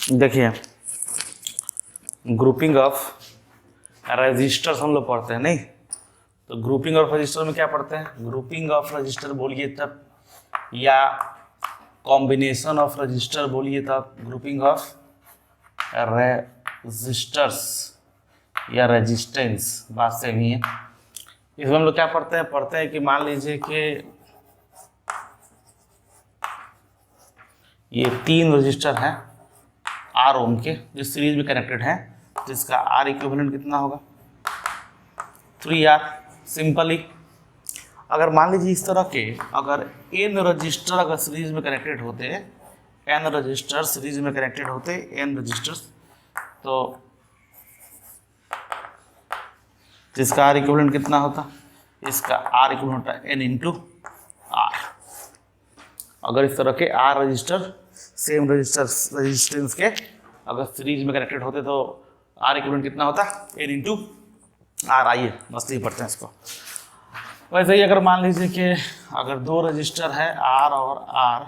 देखिए, grouping of registers हम लोग पढ़ते हैं नहीं, तो ग्रुपिंग ऑफ रजिस्टर में क्या पढ़ते हैं? ग्रुपिंग ऑफ रजिस्टर बोलिए तब, या कॉम्बिनेशन ऑफ रजिस्टर बोलिए तब, ग्रुपिंग ऑफ रजिस्टर्स या रेजिस्टेंस, बात सेम ही है। इसमें हम लोग क्या पढ़ते हैं कि मान लीजिए कि ये 3 रजिस्टर हैं आर ओम के जो सीरीज में कनेक्टेड हैं, जिसका आर इक्विवेलेंट कितना होगा? 3R। सिंपली अगर मान लीजिए इस तरह के अगर n रजिस्टर अगर सीरीज में कनेक्टेड होते, n रजिस्टर सीरीज में कनेक्टेड होते, n रजिस्टर्स, तो जिसका आर इक्विवेलेंट कितना होता? इसका आर इक्विवेलेंट होता n इंटू आर। अगर इस तरह के R register same register resistance के अगर सीरीज में कनेक्टेड होते तो आर इक्विवेलेंट कितना होता? n into R. आइए मस्ती पढ़ते हैं इसको। वैसे ही अगर मान लीजिए कि अगर 2 रजिस्टर है R और R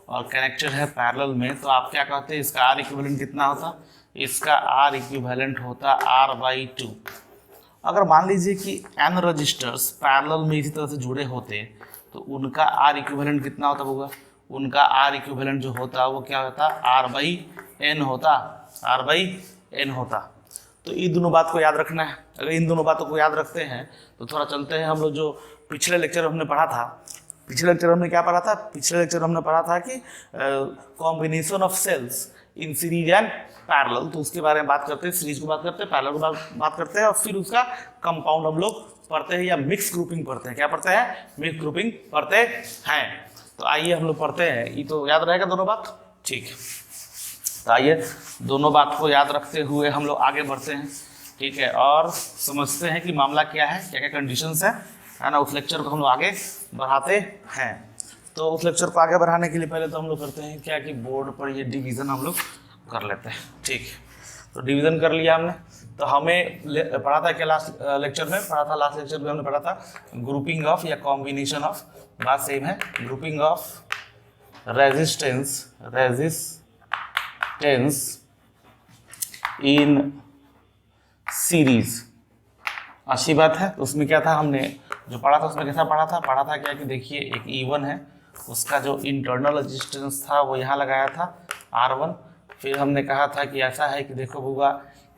और कनेक्टेड है पैरेलल में, तो आप क्या कहते हैं इसका आर इक्विवेलेंट कितना होता? इसका आर इक्विवेलेंट होता R/2। अगर मान लीजिए कि n रजिस्टर्स पैरेलल में इसी तरह से जुड़े होते तो उनका आर इक्विवेलेंट कितना होता होगा? उनका आर इक्विवेलेंट जो होता वो क्या होता? R/n होता, R/n होता। तो इन दोनों बात को याद रखना है। अगर इन दोनों बातों को याद रखते हैं तो थोड़ा चलते हैं हम लोग जो पिछले लेक्चर में हमने पढ़ा था। पिछले लेक्चर में हमने क्या पढ़ा था? पिछले लेक्चर में हमने पढ़ा था कि combination of cells in series and parallel, तो उसके बारे में बात करते हैं, सीरीज को बात करते हैं, पैरेलल को बात करते हैं, और फिर उसका कंपाउंड हम लोग पढ़ते हैं या मिक्स ग्रुपिंग पढ़ते हैं। क्या पढ़ते हैं? मिक्स ग्रुपिंग पढ़ते हैं। तो आइए हम लोग पढ़ते हैं। ये तो याद रहेगा दोनों बात, ठीक है। तो आइए दोनों बात को याद रखते हुए हम लोग आगे बढ़ते हैं, ठीक है, और समझते हैं कि मामला क्या है, क्या क्या कंडीशंस है ना। उस लेक्चर को हम लोग आगे बढ़ाते हैं। तो उस लेक्चर को आगे बढ़ाने के लिए पहले तो हम लोग करते हैं क्या कि बोर्ड पर ये डिवीज़न हम लोग कर लेते हैं, ठीक है। तो डिवीज़न कर लिया हमने। तो हमें पढ़ा था क्या लास्ट लेक्चर में? पढ़ा था लास्ट लेक्चर में हमने पढ़ा था ग्रुपिंग ऑफ या कॉम्बिनेशन ऑफ, बात सेम है, grouping of resistance in series. अच्छी बात है। तो उसमें क्या था हमने जो पढ़ा था, उसमें कैसा पढ़ा था क्या कि देखिए एक E1 है, उसका जो इंटरनल रेजिस्टेंस था वो यहाँ लगाया था R1। फिर हमने कहा था कि ऐसा है कि देखो होगा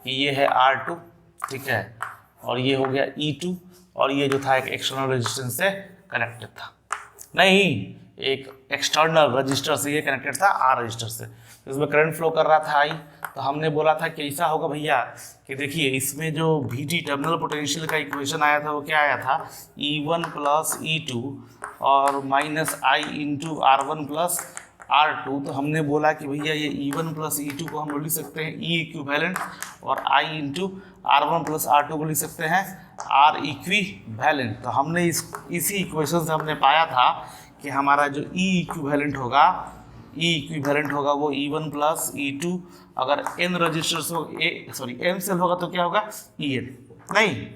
कि ये है R2, ठीक है, और ये हो गया E2, और ये जो था एक एक्सटर्नल रेजिस्टेंस से कनेक्टेड था, नहीं एक एक्सटर्नल रजिस्टर से ये कनेक्टेड था R रजिस्टर से। इसमें करंट फ्लो कर रहा था I। तो हमने बोला था कि ऐसा होगा भैया कि देखिए इसमें जो VT टर्मिनल पोटेंशियल का इक्वेशन आया था वो क्या आया था? E1 प्लस E2 और minus I into R1 plus R2। तो हमने बोला कि भैया ये E1 प्लस E2 को हम लोग लिख सकते हैं E इक्विवेलेंट, और I into R1 plus R2 को लिख सकते हैं R इक्विवेलेंट। तो हमने इसी इक्वेशन से हमने पाया था कि हमारा जो E इक्विवेलेंट होगा वो E1 प्लस E2, अगर n रजिस्टर्स हो n सेल होगा तो क्या होगा? En, नहीं,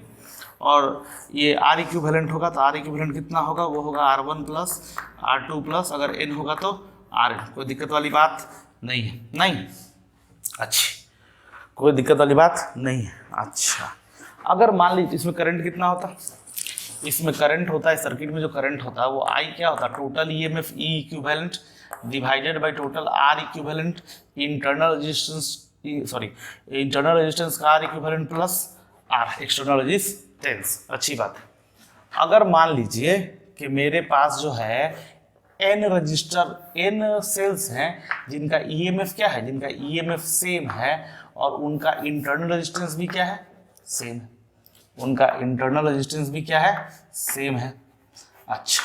और ये R इक्विवेलेंट होगा तो R इक्विवेलेंट कितना होगा? वो होगा R1 प्लस R2 प्लस अगर n होगा तो Rn। कोई दिक्कत वाली बात नहीं है? नहीं, अच्छी, कोई दिक्कत वाली बात नहीं है। अच्छा, अगर मान लीजिए इसमें करंट कितना होता? इसमें करंट होता है, सर्किट में जो करंट होता है वो I क्या होता है? Total EMF E equivalent divided by total R equivalent, internal resistance का R equivalent plus R external resistance. अच्छी बात है। अगर मान लीजिए कि मेरे पास जो है n रजिस्टर, n सेल्स हैं जिनका EMF क्या है? जिनका EMF सेम है, और उनका इंटरनल रेजिस्टेंस भी क्या है? सेम है। उनका इंटरनल रेजिस्टेंस भी क्या है? सेम है। अच्छा,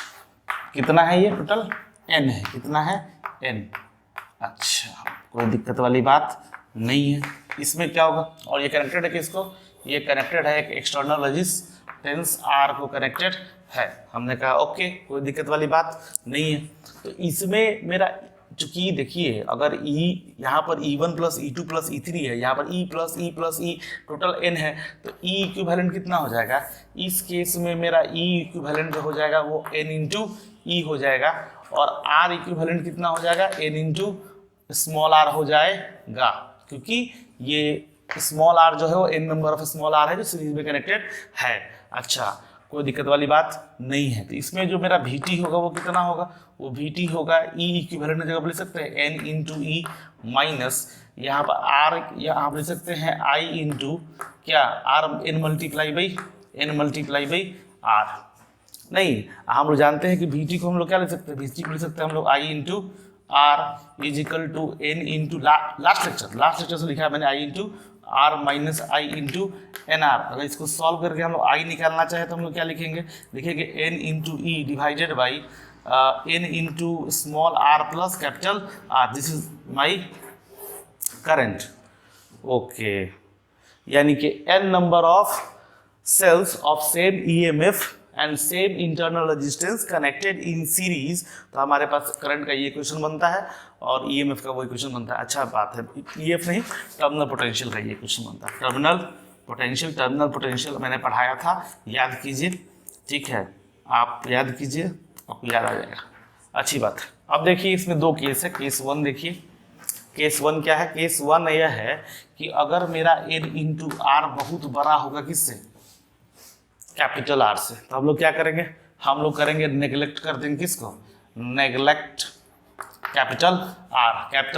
कितना है ये? टोटल n है। कितना है? n। अच्छा, कोई दिक्कत वाली बात नहीं है। इसमें क्या होगा? और ये कनेक्टेड है किसको? ये कनेक्टेड है एक एक्सटर्नल रेजिस्टेंस R को कनेक्टेड है। हमने कहा ओके, कोई दिक्कत वाली बात नहीं है। तो इसमें मेरा चूंकि देखिए अगर E यहाँ पर E1 plus E2 plus E3 है, यहाँ पर E plus E total n है, तो E इक्विवेलेंट कितना हो जाएगा? इस केस में मेरा E इक्विवेलेंट जो हो जाएगा वो n इंटू E हो जाएगा, और R इक्विवेलेंट कितना हो जाएगा? n इंटू स्मॉल आर हो जाएगा, क्योंकि ये स्मॉल आर जो है वो n number of small R है जो सीरीज में कनेक्टेड है। अच्छा, कोई दिक्कत वाली बात नहीं है। तो इसमें जो मेरा Vt होगा वो कितना होगा, वो Vt होगा E इक्विवेलेंट जगह लिख सकते हैं n इंटू ई माइनस यहाँ पर R, यहाँ आप लिख सकते हैं I इंटू क्या R n multiply by R। नहीं, हम लोग जानते हैं कि Vt को हम लोग क्या लिख सकते हैं, Vt को लिख सकते हैं हम लोग I into R is equal to n into last lecture से लिखा है मैंने I into R minus I into N R. अगर इसको सॉल्व करके हम लोग आई निकालना चाहे तो हम लोग क्या लिखेंगे, लिखेंगे n into E divided by n into small R plus capital R. This is my current. Okay, यानी कि n number of cells of same EMF and same internal resistance connected in series. तो हमारे पास current का ये question बनता है और EMF का वही क्वेश्चन बनता है। अच्छा बात है, EF नहीं, टर्मिनल पोटेंशियल का ये क्वेश्चन बनता है। टर्मिनल पोटेंशियल मैंने पढ़ाया था, याद कीजिए, ठीक है, आप याद कीजिए, आपको याद आ जाएगा। अच्छी बात है। अब देखिए इसमें दो केस है। केस वन देखिए, केस वन क्या है, केस वन यह है कि अगर मेरा n इंटू आर बहुत बड़ा होगा किससे, कैपिटल आर से, तो हम लोग क्या करेंगे, हम लोग करेंगे नेग्लेक्ट कर देंगे किसको, नेग्लेक्ट कैपिटल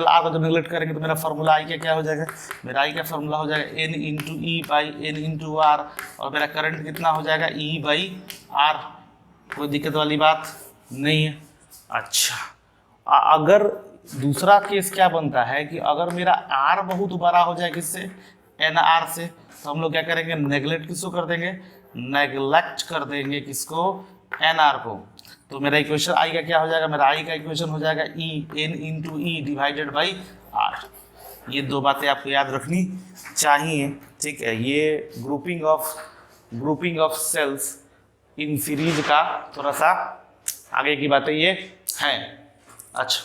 आर को जब नेग्लेक्ट करेंगे तो मेरा फॉर्मूला आई का क्या हो जाएगा, मेरा आई का फॉर्मूला हो जाएगा n into E by N into R, और मेरा करंट कितना हो जाएगा E बाई आर। कोई दिक्कत वाली बात नहीं है। अच्छा, अगर दूसरा केस क्या बनता है कि अगर मेरा R बहुत बड़ा हो जाए किससे, NR से, तो हम लोग क्या करेंगे, नेग्लेक्ट किसको कर देंगे, नेग्लेक्ट कर देंगे किसको, NR को। तो मेरा इक्वेशन आई का क्या हो जाएगा, मेरा आई का इक्वेशन हो जाएगा E n into E divided by R. ये दो बातें आपको याद रखनी चाहिए, ठीक है। ये grouping of cells in series का थोड़ा सा आगे की बातें ये हैं। अच्छा,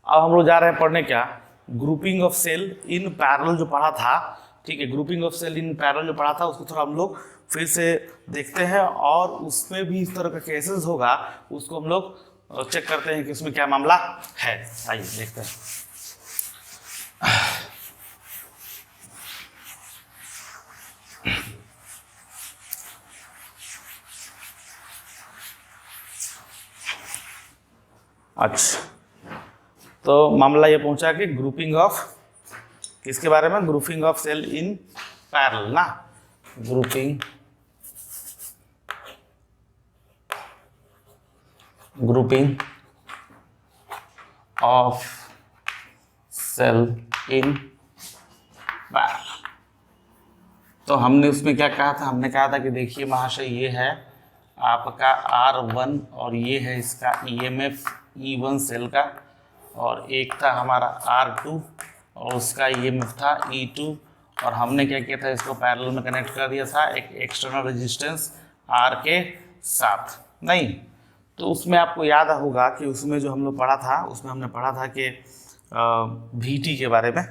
अब हम लोग जा रहे हैं पढ़ने क्या, grouping of cell in parallel जो पढ़ा था, ठीक है, grouping of cell in parallel जो पढ़ा था उसको थोड़ा हम लोग फिर से देखते हैं, और उसमें भी इस तरह का केसेस होगा, उसको हम लोग चेक करते हैं कि उसमें क्या मामला है। आइए देखते हैं। अच्छा, तो मामला ये पहुंचा कि ग्रुपिंग ऑफ किसके बारे में, grouping of cell in parallel ना, grouping of cell in parallel. तो हमने उसमें क्या कहा था, हमने कहा था कि देखिए महाशय ये है आपका R1 और ये है इसका EMF E1 सेल का, और एक था हमारा R2 और उसका EMF था E2, और हमने क्या किया था, इसको पैरेलल में कनेक्ट कर दिया था एक एक्सटर्नल रेजिस्टेंस R के साथ। नहीं, तो उसमें आपको याद होगा कि उसमें जो हम लोग पढ़ा था, उसमें हमने पढ़ा था कि VT के बारे में,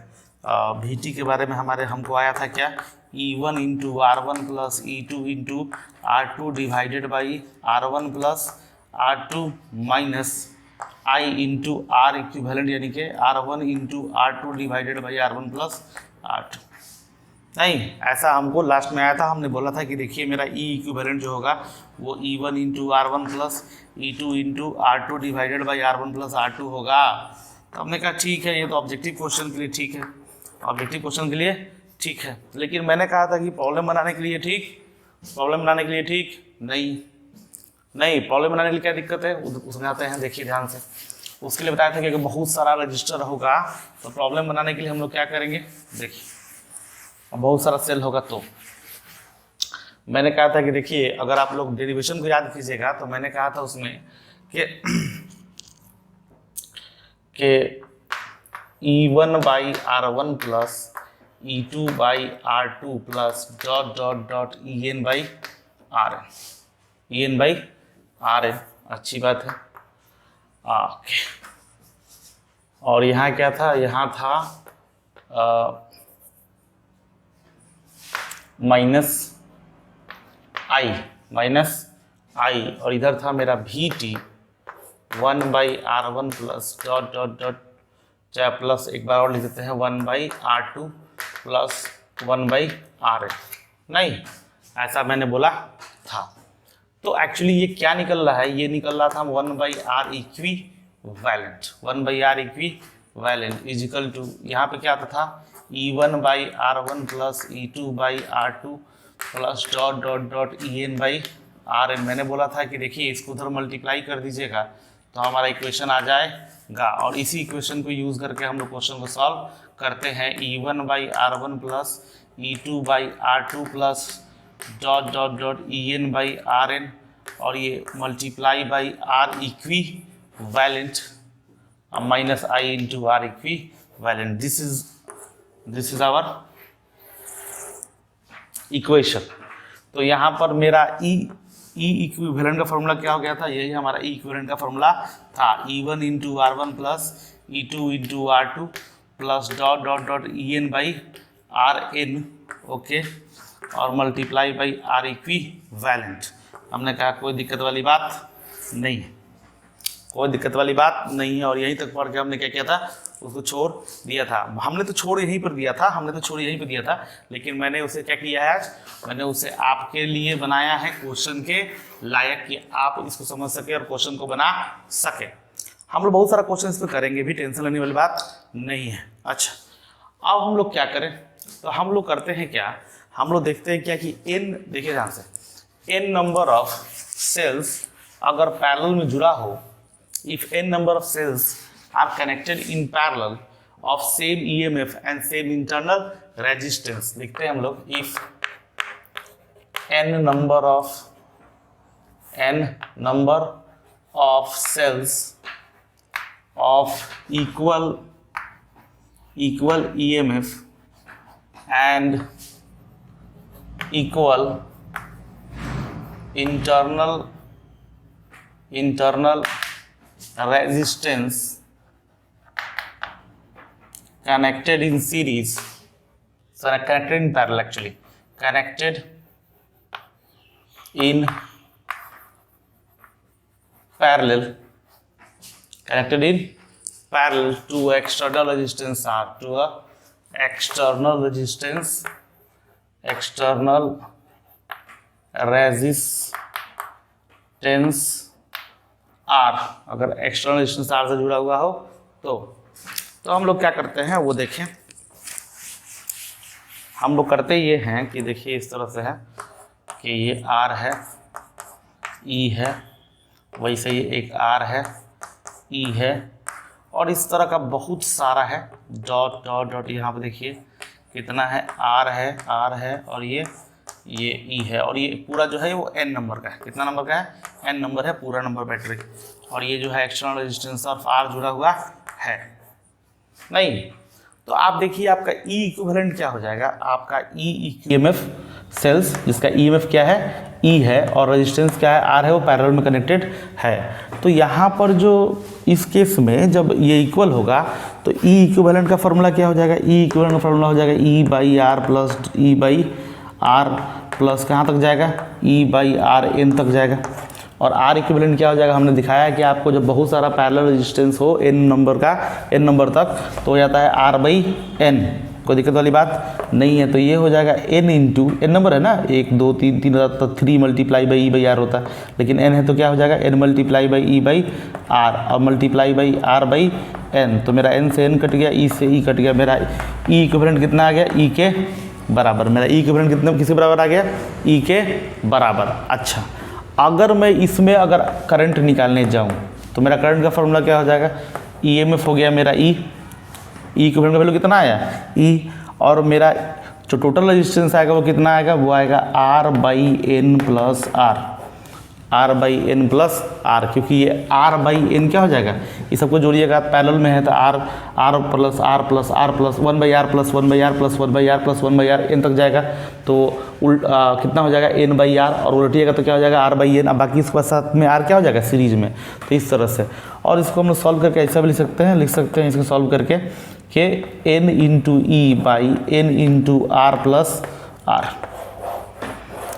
VT के बारे में हमको आया था क्या, E1 into R1 plus E2 into R2 divided by R1 plus R2 minus I into R equivalent, यानी कि R1 into R2 divided by R1 plus R2। नहीं, ऐसा हमको लास्ट में आया था, हमने बोला था कि देखिए मेरा E इक्विवेलेंट जो होगा वो E1 into R1 plus E2 into R2 divided by R1 plus R2 होगा। तो हमने कहा ठीक है, ये तो ऑब्जेक्टिव क्वेश्चन के लिए ठीक है, ऑब्जेक्टिव क्वेश्चन के लिए ठीक है, लेकिन मैंने कहा था कि प्रॉब्लम बनाने के लिए ठीक, प्रॉब्लम बनाने के लिए ठीक नहीं, प्रॉब्लम बनाने के लिए क्या दिक्कत है वो समझाते हैं, देखिए ध्यान से। उसके लिए बताया था कि अगर बहुत सारा रजिस्टर होगा तो प्रॉब्लम बनाने के लिए हम लोग क्या करेंगे, देखिए बहुत सारा सेल होगा तो मैंने कहा था कि देखिए अगर आप लोग डेरिवेशन को याद कीजिएगा तो मैंने कहा था उसमें कि E1 by R1 plus E2 by R2 plus dot dot dot EN by RN। अच्छी बात है। ओके, और यहाँ क्या था, यहाँ था माइनस आई, और इधर था मेरा VT 1 by R1 plus dot dot dot चाहे प्लस एक बार और लिख देते हैं 1/R2 प्लस 1/RN। नहीं, ऐसा मैंने बोला था। तो एक्चुअली ये क्या निकल रहा है, ये निकल रहा था 1/R equivalent, 1/R equivalent is equal to, यहाँ पे क्या आता था E1/R1 plus E2/R2 plus dot dot dot EN/RN। मैंने बोला था कि देखिए इसको उधर मल्टीप्लाई कर दीजिएगा तो हमारा इक्वेशन आ जाएगा, और इसी इक्वेशन को यूज़ करके हम लोग क्वेश्चन को सॉल्व करते हैं। E1/R1 plus E2/R2 plus dot dot dot EN/RN, और ये multiply by R equivalent minus I into R equivalent. This is our equation. तो यहाँ पर मेरा E इक्विवेलेंट का फॉर्मूला क्या हो गया था, यही हमारा E इक्विवेलेंट का फॉर्मूला था, E1 into R1 plus E2 into R2 plus dot dot dot EN/RN, okay, और मल्टीप्लाई बाई R इक्विवेलेंट। हमने कहा कोई दिक्कत वाली बात नहीं है, कोई दिक्कत वाली बात नहीं है। और यहीं तक पढ़ के हमने क्या किया था, उसको छोड़ दिया था। हमने तो छोड़ यहीं पर दिया था, लेकिन मैंने उसे क्या किया है, आज मैंने उसे आपके लिए बनाया है क्वेश्चन के लायक, कि आप इसको समझ सके और क्वेश्चन को बना सके। हम लोग बहुत सारा क्वेश्चन इस पर करेंगे भी, टेंशन लेने वाली बात नहीं है। अच्छा, अब हम लोग क्या करें, तो हम लोग करते हैं क्या, हम लोग देखते हैं क्या कि n, देखिए ध्यान से, n नंबर ऑफ सेल्स अगर पैरेलल में जुड़ा हो, if n number of cells are connected in parallel of same EMF and same internal resistance, लिखते हैं हम लोग, if n number of cells of equal EMF and equal internal resistance connected in series, so connected in parallel, actually connected in parallel to external resistance R, to a external resistance R, अगर external resistance R से जुड़ा हुआ हो तो हम लोग क्या करते हैं वो देखें। हम लोग करते ये हैं कि देखिए इस तरह से है कि ये R है, E है, वैसे ही एक R है, E है, और इस तरह का बहुत सारा है, डॉट डॉट डॉट, यहाँ पे देखिए कितना है, R है और ये E है, और ये पूरा जो है वो N नंबर का है। कितना नंबर का है? N नंबर है, पूरा नंबर बैटरी। और ये जो है एक्सटर्नल रेजिस्टेंस ऑफ R जुड़ा हुआ है। नहीं तो आप देखिए आपका E इक्विवेलेंट क्या हो जाएगा, आपका E EMF सेल्स, जिसका EMF क्या है, E है, और रेजिस्टेंस क्या है, R है, वो पैरेलल में कनेक्टेड है। तो यहाँ पर जो इस केस में जब ये इक्वल होगा तो E इक्विवेलेंट का फॉर्मूला क्या हो जाएगा, E इक्विवेलेंट का फॉर्मूला हो जाएगा E/R प्लस E/R प्लस कहाँ तक जाएगा, E/RN तक जाएगा। और R इक्विवेलेंट क्या हो जाएगा, हमने दिखाया कि आपको जब बहुत सारा पैरेलल रेजिस्टेंस हो N नंबर तक तो हो जाता है R/N, कोई दिक्कत वाली बात नहीं है। तो ये हो जाएगा N इंटू, N नंबर है ना, 1 2 3 3 तक 3 मल्टीप्लाई बाई E/R होता है, लेकिन N है तो क्या हो जाएगा N मल्टीप्लाई बाई E/R और मल्टीप्लाई बाई R/N। तो मेरा N से N कट गया, E से E कट गया, मेरा E इक्विवेलेंट कितना आ गया, E के बराबर। मेरा E इक्विवेलेंट कितने किसके बराबर आ गया, E के बराबर। अच्छा, अगर मैं इसमें अगर करंट निकालने जाऊं तो मेरा करंट का फॉर्मूला क्या हो जाएगा, EMF हो गया मेरा E इक्विवेलेंट का वैल्यू कितना आया, E, और मेरा जो टोटल रेजिस्टेंस आएगा वो कितना आएगा, वो आएगा R/N plus R, R/N plus R, क्योंकि ये R/N क्या हो जाएगा, ये सबको जोड़िएगा पैरेलल में है तो R plus R plus R plus 1/R plus 1/R plus 1/R plus 1/R N तक जाएगा। तो कितना हो जाएगा N/R, और उल्टिएगा तो क्या हो जाएगा R/N। अब बाकी इसके साथ में R क्या हो जाएगा सीरीज में, तो इस तरह से। और इसको हम लोग सॉल्व करके ऐसा भी लिख सकते हैं इसको सॉल्व करके कि N into E/N into R plus R,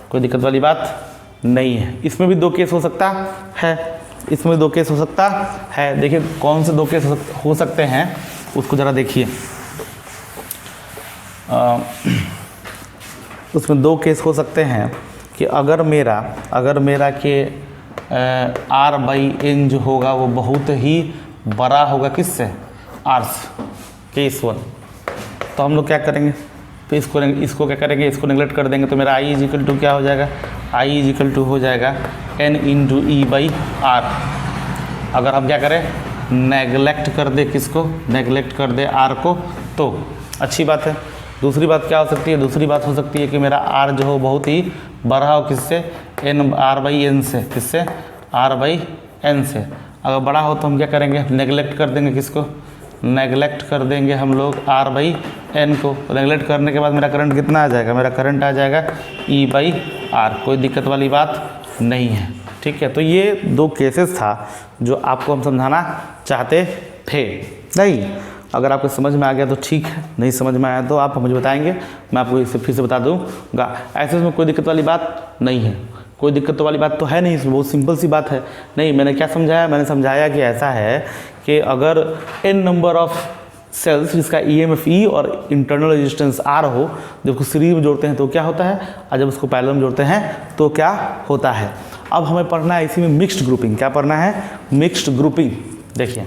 कोई दिक्कत वाली बात नहीं है। इसमें भी 2 केस हो सकता है, इसमें 2 केस हो सकता है। देखिए कौन से 2 केस हो सकते हैं, उसको ज़रा देखिए। उसमें दो केस हो सकते हैं कि अगर मेरा के आर बाई एन जो होगा वो बहुत ही बड़ा होगा किससे, आर से, केस 1। तो हम लोग क्या करेंगे, तो इसको क्या करेंगे, इसको नेगलेक्ट कर देंगे। तो मेरा आई इज इक्वल टू क्या हो जाएगा, आई इज इक्वल टू हो जाएगा n into E by r. अगर हम क्या करें, नेगलेक्ट कर दे किसको, नेगलेक्ट कर दे आर को, तो अच्छी बात है। दूसरी बात क्या हो सकती है, दूसरी बात हो सकती है कि मेरा आर जो हो बहुत ही बड़ा हो किससे, एन आर बाई एन से, किससे, आर बाई एन से। अगर बड़ा हो तो हम क्या करेंगे, नेगलेक्ट कर देंगे किसको, नेगलेक्ट कर देंगे हम लोग आर बाई एन को। नेगलेक्ट करने के बाद मेरा करंट कितना आ जाएगा, मेरा करंट आ जाएगा ई बाई आर। कोई दिक्कत वाली बात नहीं है, ठीक है। तो ये दो केसेस था जो आपको हम समझाना चाहते थे। नहीं, अगर आपको समझ में आ गया तो ठीक है, नहीं समझ में आया तो आप मुझे बताएंगे, मैं आपको इसे फिर से बता दूंगा। ऐसे इसमें कोई दिक्कत वाली बात नहीं है, कोई दिक्कत वाली बात तो है नहीं, इसमें बहुत सिंपल सी बात है। नहीं, मैंने क्या समझाया, मैंने समझाया कि ऐसा है कि अगर n नंबर ऑफ सेल्स जिसका EMF E और इंटरनल रेजिस्टेंस R हो, जब उसको सीरीज में जोड़ते हैं तो क्या होता है, और जब उसको पैरेलल में जोड़ते हैं तो क्या होता है। अब हमें पढ़ना है इसी में मिक्स्ड ग्रुपिंग। क्या पढ़ना है, मिक्स्ड ग्रुपिंग। देखिए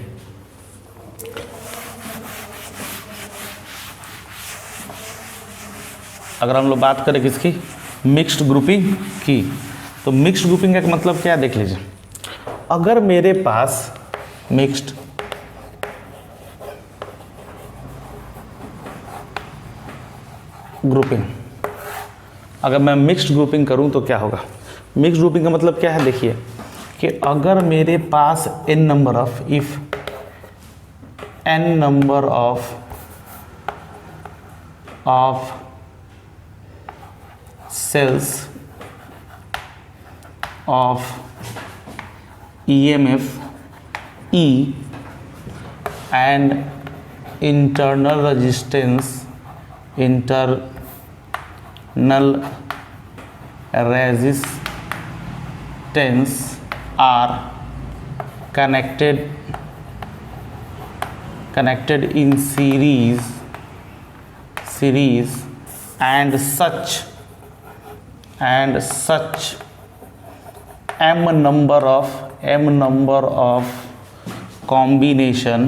अगर हम लोग बात करें किसकी, मिक्स्ड ग्रुपिंग की, तो मिक्स्ड ग्रुपिंग का मतलब क्या है, देख लीजिए। अगर मेरे पास मिक्स्ड ग्रुपिंग, अगर मैं मिक्स्ड ग्रुपिंग करूं तो क्या होगा। मिक्स्ड ग्रुपिंग का मतलब क्या है, देखिए कि अगर मेरे पास n number of, if n number of cells of EMF E and internal resistance are connected in series and such m number of combination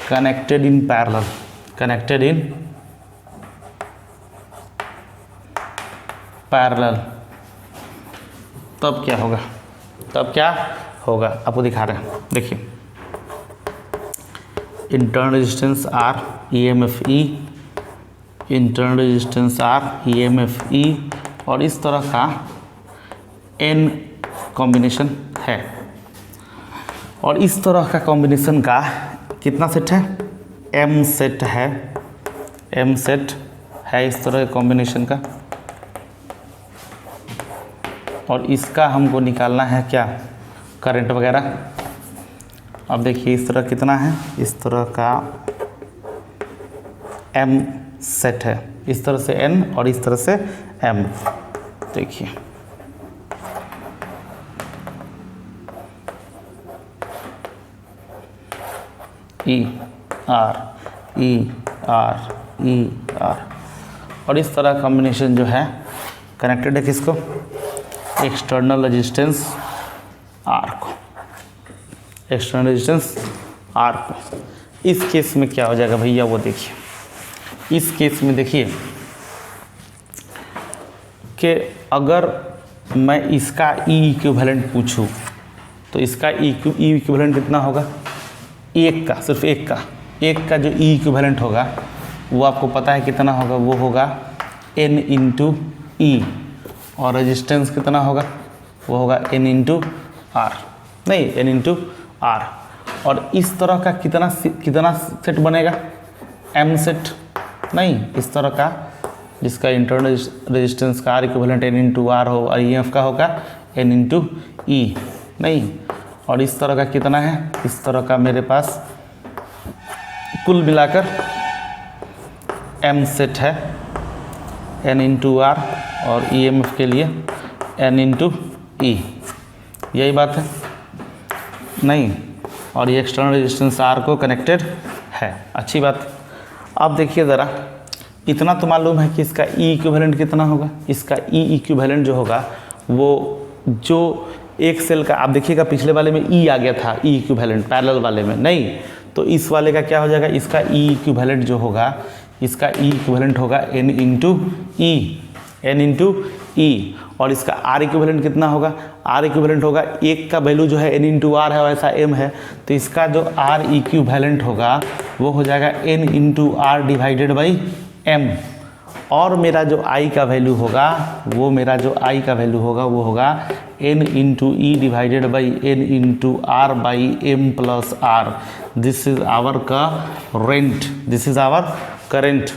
connected in parallel, तब क्या होगा, आपको दिखा रहे हैं। देखिए internal resistance R EMF E, internal resistance R EMF E, और इस तरह का n कॉम्बिनेशन है। और इस तरह का कॉम्बिनेशन का कितना सेट है, m सेट है, इस तरह के कॉम्बिनेशन का। और इसका हमको निकालना है क्या, करंट वगैरह। अब देखिए इस तरह कितना है, इस तरह का m सेट है, इस तरह से n और इस तरह से m। देखिए E R, और इस तरह कॉम्बिनेशन जो है कनेक्टेड है किसको, एक्सटर्नल रेजिस्टेंस R को, एक्सटर्नल रेजिस्टेंस R को। इस केस में क्या हो जाएगा भैया, वो देखिए। इस केस में देखिए कि अगर मैं इसका E इक्विवेलेंट पूछूं तो इसका E इक्विवेलेंट कितना होगा, एक का, सिर्फ एक का जो E इक्विवेलेंट होगा वो आपको पता है कितना होगा, वो होगा N इंटू E, और रेजिस्टेंस कितना होगा, वो होगा N इंटू R, नहीं N इंटू R। और इस तरह का कितना सेट बनेगा, M सेट, नहीं इस तरह का जिसका इंटरनल रेजिस्टेंस का R equivalent N into R हो और EMF का होगा N इंटू E, नहीं। और इस तरह का कितना है, इस तरह का मेरे पास कुल मिलाकर M सेट है, N इंटू R, और EMF के लिए N इंटू E। यही बात है, नहीं, और ये एक्सटर्नल रेजिस्टेंस आर को कनेक्टेड है। अच्छी बात। अब देखिए ज़रा, इतना तो मालूम है कि इसका ई इक्विवेलेंट कितना होगा। इसका ई इक्विवेलेंट जो होगा वो जो एक सेल का, आप देखिएगा पिछले वाले में ई आ गया था, ई इक्विवेलेंट, पैरेलल वाले में नहीं, तो इस वाले का क्या हो जाएगा, इसका ई इक्विवेलेंट जो होगा, इसका ई इक्विवेलेंट होगा एन इंटू ई, एन इंटू ई। और इसका आर इक्विवेलेंट कितना होगा, आर इक्विवेलेंट होगा, एक का वैल्यू जो है एन इंटू आर है, वैसा एम है, तो इसका जो आर इक्विवेलेंट होगा वो हो जाएगा n into r divided by m. और मेरा जो आई का वैल्यू होगा वो, मेरा जो आई का वैल्यू होगा वो होगा n into E divided by N into r by m plus r. This is our current, this is our current.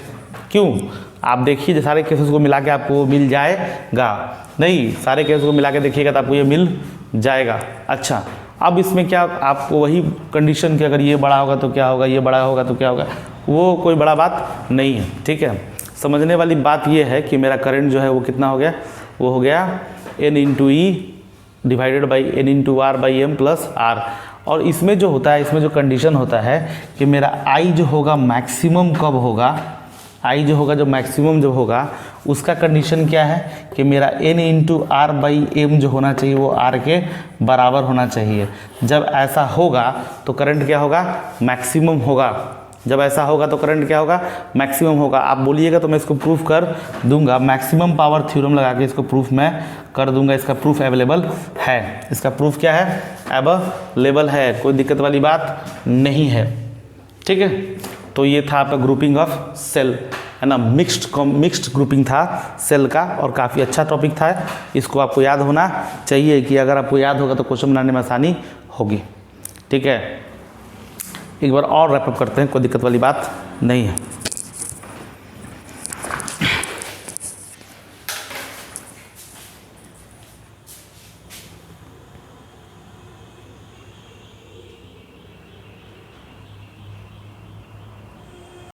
क्यों, आप देखिए सारे केसेस को मिला के आपको मिल जाएगा, नहीं सारे केसेस को मिला के देखिएगा तो आपको ये मिल जाएगा। अच्छा, अब इसमें क्या, आपको वही कंडीशन कि अगर ये बड़ा होगा तो क्या होगा, ये बड़ा होगा तो क्या होगा, वो कोई बड़ा बात नहीं है। ठीक है, समझने वाली बात ये है कि मेरा करंट जो है वो कितना हो गया, वो हो गया n into E divided by N into r by m plus r. और इसमें जो होता है, इसमें जो कंडीशन होता है कि मेरा आई जो होगा मैक्सिमम कब होगा, आई जो होगा, जो मैक्सिमम जो होगा उसका कंडीशन क्या है कि मेरा n into r by m जो होना चाहिए वो आर के बराबर होना चाहिए। जब ऐसा होगा तो करंट क्या होगा, मैक्सिमम होगा। जब ऐसा होगा तो करंट क्या होगा, मैक्सिमम होगा। आप बोलिएगा तो मैं इसको प्रूफ कर दूंगा, मैक्सिमम पावर थ्योरम लगा के इसको प्रूफ मैं कर दूंगा। इसका प्रूफ अवेलेबल है, इसका प्रूफ क्या है, अवेलेबल है, कोई दिक्कत वाली बात नहीं है। ठीक है, तो ये था आपका ग्रुपिंग ऑफ सेल, है ना, मिक्स्ड ग्रुपिंग था सेल का, और काफ़ी अच्छा टॉपिक था। इसको आपको याद होना चाहिए कि अगर आपको याद होगा तो क्वेश्चन बनाने में आसानी होगी। ठीक है, एक बार और रैपअप करते हैं, कोई दिक्कत वाली बात नहीं है।